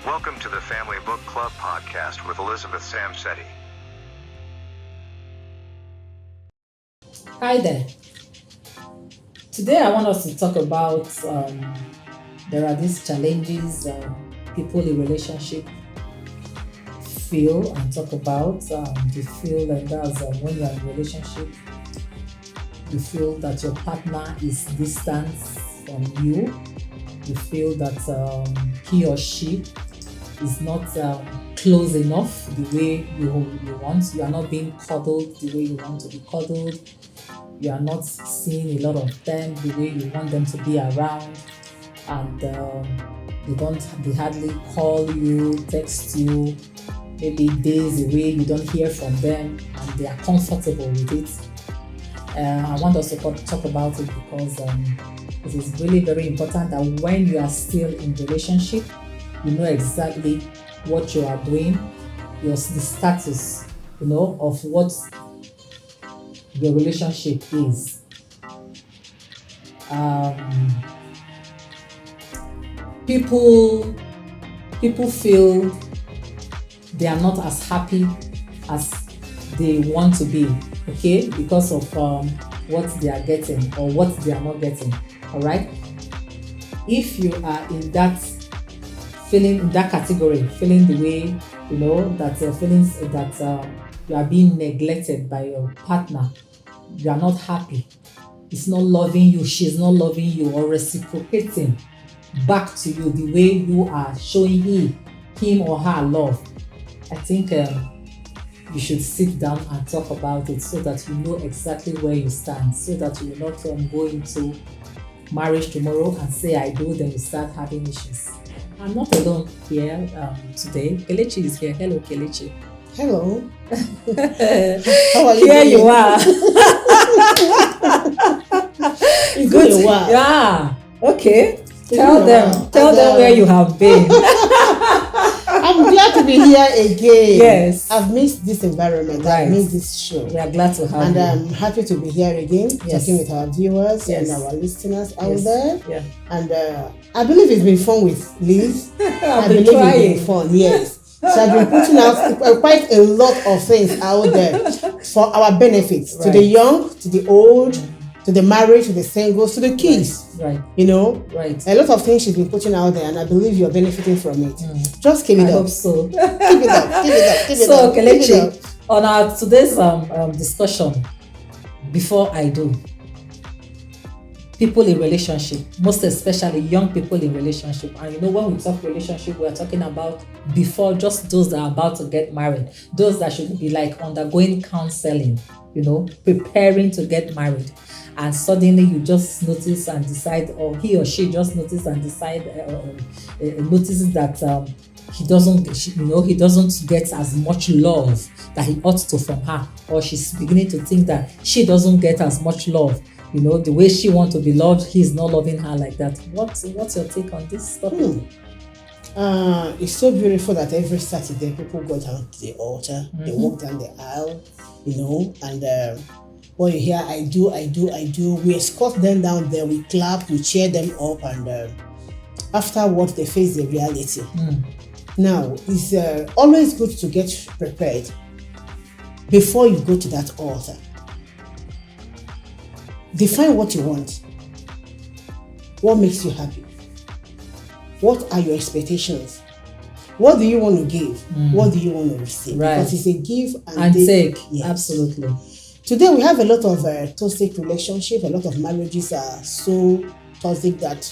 Welcome to the Family Book Club podcast with Elizabeth Samsetti. Hi there. Today I want us to talk about there are these challenges people in relationship feel and talk about. They feel like that's when you're in a relationship, you feel that your partner is distant from you. You feel that he or she is not close enough the way you want. You are not being cuddled the way you want to be cuddled. You are not seeing a lot of them the way you want them to be around, and they hardly call you, text you, maybe days away, you don't hear from them, and they are comfortable with it. I want us to talk about it because it is really very important that when you are still in relationship, you know exactly what you are doing, the status, of what your relationship is. People feel they are not as happy as they want to be, okay, because of what they are getting or what they are not getting. All right. If you are in that feeling, in that category, feeling the way that feelings that you are being neglected by your partner, you are not happy, it's not loving you, she's not loving you or reciprocating back to you the way you are showing him or her love, I think you should sit down and talk about it so that you know exactly where you stand, so that you will not go into marriage tomorrow and say I do, then you start having issues. I'm not alone here today. Kelechi is here. Hello, Kelechi. Hello. How are you Here doing? you are. It's Good. been a while. Yeah. Okay. been Tell a them. while. Tell them where you have been. I'm glad to be here again. Yes. I've missed this environment. Right. I've missed this show. We are glad to have And you. I'm happy to be here again, Yes. talking with our viewers Yes. and our listeners out Yes. there. Yeah. And I believe it's been fun with Liz. I I've been believe trying. it's been fun, yes. So I've been putting out quite a lot of things out there for our benefits, to the Right. young, to the old, to the married, to the singles, to the kids. Right. Right. A lot of things she's been putting out there, and I believe you're benefiting from it. Just keep it I up. hope so. Keep it up. Keep it up. Keep it So, up. Keep it Kelechi, up. on our today's discussion, before I do, people in relationship, most especially young people in relationship, and when we talk relationship, we are talking about before, just those that are about to get married, those that should be like undergoing counseling, preparing to get married, and suddenly you just notice and decide, or he or she just notice and decide, notices that he doesn't get as much love that he ought to from her, or she's beginning to think that she doesn't get as much love. The way she wants to be loved, he's not loving her like that. What's your take on this topic? It's so beautiful that every Saturday people go down to the altar, they walk down the aisle, and when you hear I do, we escort them down there, we clap, we cheer them up, and afterwards they face the reality. Now, it's always good to get prepared before you go to that altar. Define what you want. What makes you happy? What are your expectations? What do you want to give? What do you want to receive? Right. Because it's a give And take. Yes. Absolutely. Today we have a lot of toxic relationships. A lot of marriages are so toxic that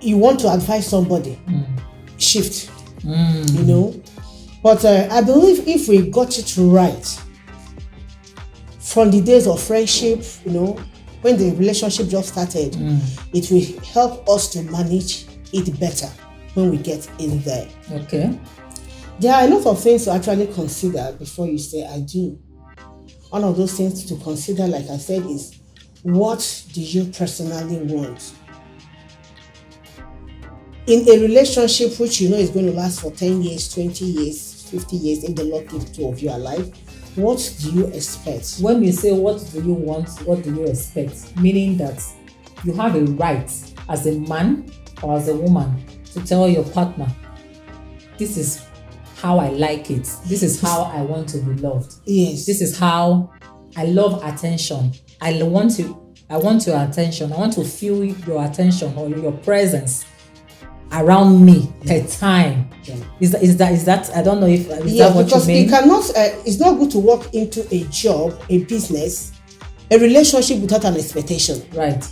you want to advise somebody, shift. But I believe if we got it right from the days of friendship, when the relationship just started, it will help us to manage it better when we get in there. Okay. There are a lot of things to actually consider before you say I do. One of those things to consider, like I said, is what do you personally want? In a relationship which is going to last for 10 years, 20 years, 50 years, if the Lord keeps two of you alive, what do you expect? When you say what do you want, what do you expect? Meaning that you have a right as a man or as a woman to tell your partner this is how I like it. This is how I want to be loved. Yes. This is how I love attention. I want your attention. I want to feel your attention or your presence around me per time. Yeah. Is that I don't know if is that what because you mean? you cannot. It's not good to walk into a job, a business, a relationship without an expectation. Right.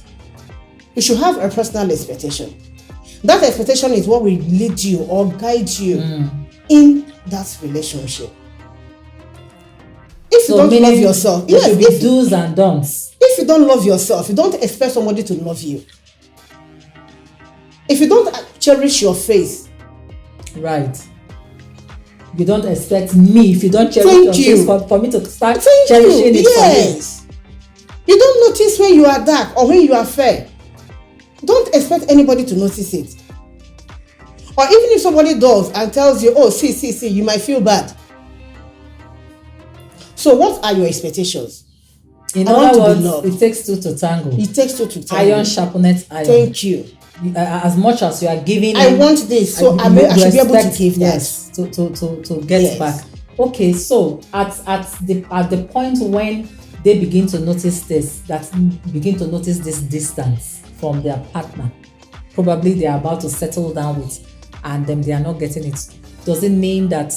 You should have a personal expectation. That expectation is what will lead you or guide you in that relationship. If you don't love yourself, yes, if do's and don'ts. If you don't love yourself, you don't expect somebody to love you. If you don't cherish your face, right, you don't expect me. If you don't cherish your face for me to start cherishing it for you. You don't notice when you are dark or when you are fair. Don't expect anybody to notice it. Or even if somebody does and tells you, oh, see, you might feel bad. So what are your expectations? In other words, it takes two to tango. It takes two to tango. Iron sharpeneth iron. Thank you. As much as you are giving, I want this, so I should be able to give yes, that. To get back. Okay, so at the point when they begin to notice this distance from their partner, probably they are about to settle down with, and they are not getting it. Does it mean that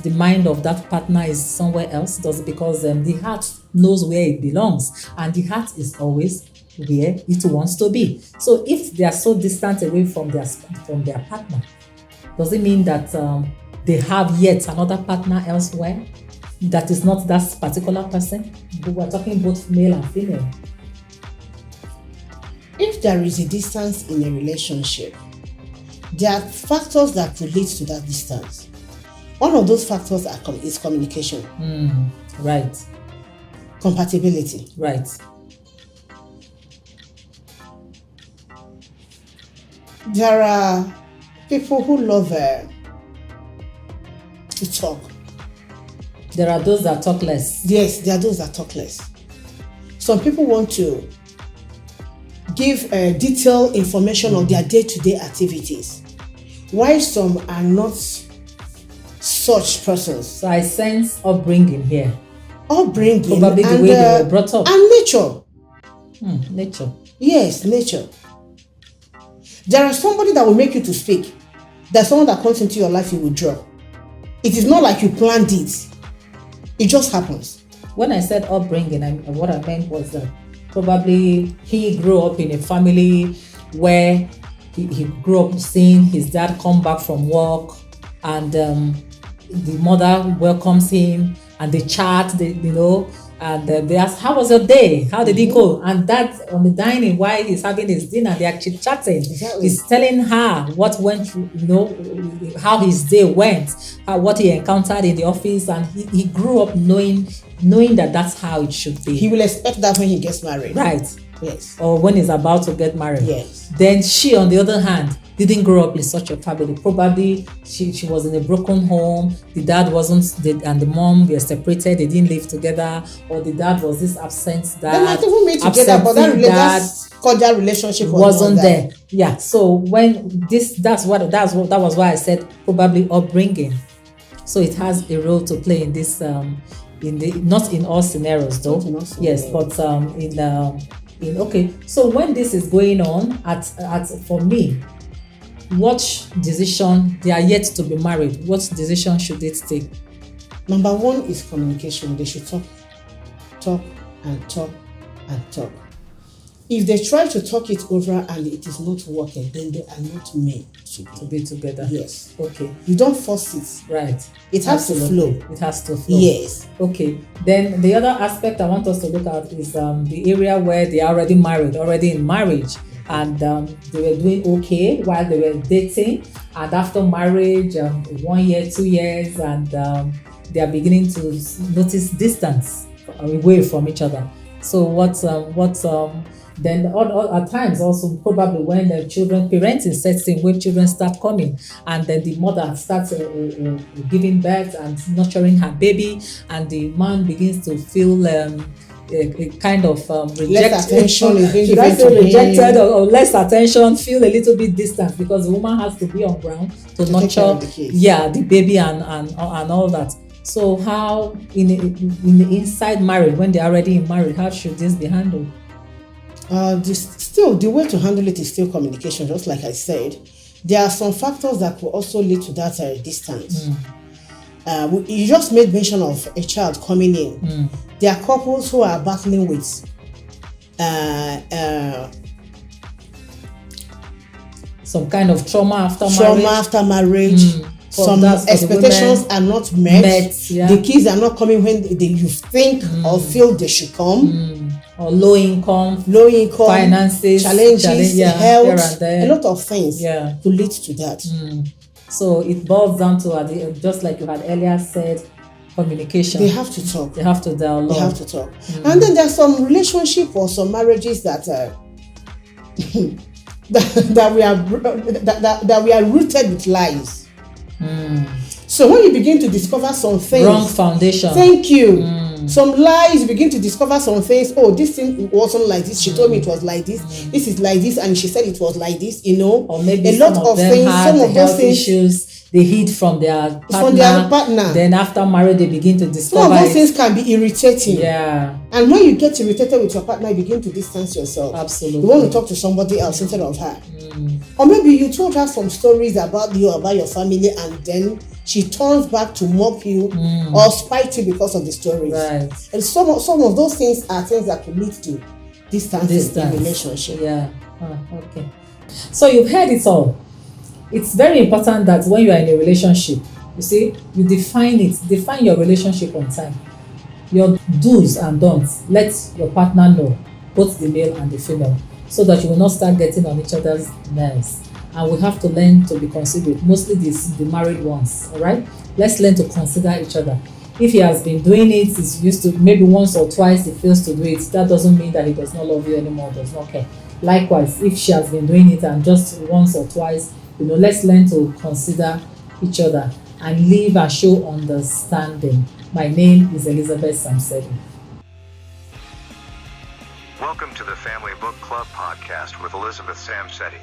the mind of that partner is somewhere else? Does it because the heart knows where it belongs, and the heart is always where it wants to be. So if they are so distant away from their partner, does it mean that they have yet another partner elsewhere that is not that particular person? We're talking both male and female. If there is a distance in a relationship, there are factors that relate to that distance. One of those factors is communication. Right. Compatibility. Right. There are people who love to talk. There are those that talk less. Yes, there are those that talk less. Some people want to give detailed information on their day-to-day activities, while some are not such persons. So I sense upbringing here. Upbringing. Probably the way they were brought up. And nature. Nature. Yes, nature. There is somebody that will make you to speak. There's someone that comes into your life you will drop. It is not like you planned it. It just happens. When I said upbringing, what I meant was that probably he grew up in a family where he grew up seeing his dad come back from work, and the mother welcomes him, and they chat, and they ask, how was your day? How did it go? And dad on the dining while he's having his dinner, they are chit-chatting. Exactly. He's telling her what went through, how his day went, what he encountered in the office, and he grew up knowing that that's how it should be. He will expect that when he gets married. Right. Yes. Or when he's about to get married. Yes. Then she, on the other hand, didn't grow up in such a family. Probably she was in a broken home. The dad wasn't, and the mom were separated. They didn't live together. Or the dad was this absent dad. They might even made together, but that cordial relationship wasn't there. Yeah. So when that was why I said probably upbringing. So it has a role to play in this. Not in all scenarios though. Yes, but okay. So when this is going on, for me, what decision, they are yet to be married, what decision should it take? Number one is communication. They should talk and talk. If they try to talk it over and it is not working, then they are not made to be together. Yes. Okay. You don't force it. Right. It has to flow. It has to flow. Yes. Okay. Then the other aspect I want us to look at is the area where they are already married, already in marriage, and they were doing okay while they were dating, and after marriage, 1 year, 2 years, and they are beginning to notice distance away from each other. So then at times also probably when the parenting sets in, when children start coming, and then the mother starts giving birth and nurturing her baby, and the man begins to feel a kind of Less attention is being should I given say to rejected him. or less attention, feel a little bit distant because the woman has to be on ground to take care nurture of the kids. the baby and all that. So how in the inside marriage, when they're already in marriage, how should this be handled? Still, the way to handle it is still communication, just like I said. There are some factors that could also lead to that distance. You just made mention of a child coming in. There are couples who are battling with some kind of trauma after marriage. Some expectations are not met. Yeah. The kids are not coming when you think or feel they should come. Or low income, finances, challenges, health, a lot of things to lead to that. So it boils down to just like you had earlier said, communication. They have to talk. They have to dialogue. They have to talk. And then there's some relationship or some marriages that that we are rooted with lies. So when you begin to discover some things, wrong foundation. Thank you. Some lies, you begin to discover some things. Oh, this thing wasn't like this. She told me it was like this. This is like this, and she said it was like this. Or maybe a lot of things. Some of those issues they hid from their partner. Then after marriage, they begin to discover. Some of those things can be irritating. Yeah. And when you get irritated with your partner, you begin to distance yourself. Absolutely. You want to talk to somebody else instead of her. Or maybe you told her some stories about you, about your family, and then she turns back to mock you or spite you because of the stories. Right. And some of those things are things that could lead to distance in relationship. Yeah. Okay. So you've heard it all. It's very important that when you are in a relationship, you see, you define your relationship on time. Your do's and don'ts. Let your partner know, both the male and the female, so that you will not start getting on each other's nerves. And we have to learn to be considerate, mostly the married ones. All right, let's learn to consider each other. If he has been doing it, he's used to maybe once or twice he fails to do it, that doesn't mean that he does not love you anymore, does not care. Likewise, if she has been doing it and just once or twice, let's learn to consider each other and live and show understanding. My name is Elizabeth Samsedi. Welcome to the Family Book Club podcast with Elizabeth Samsedi.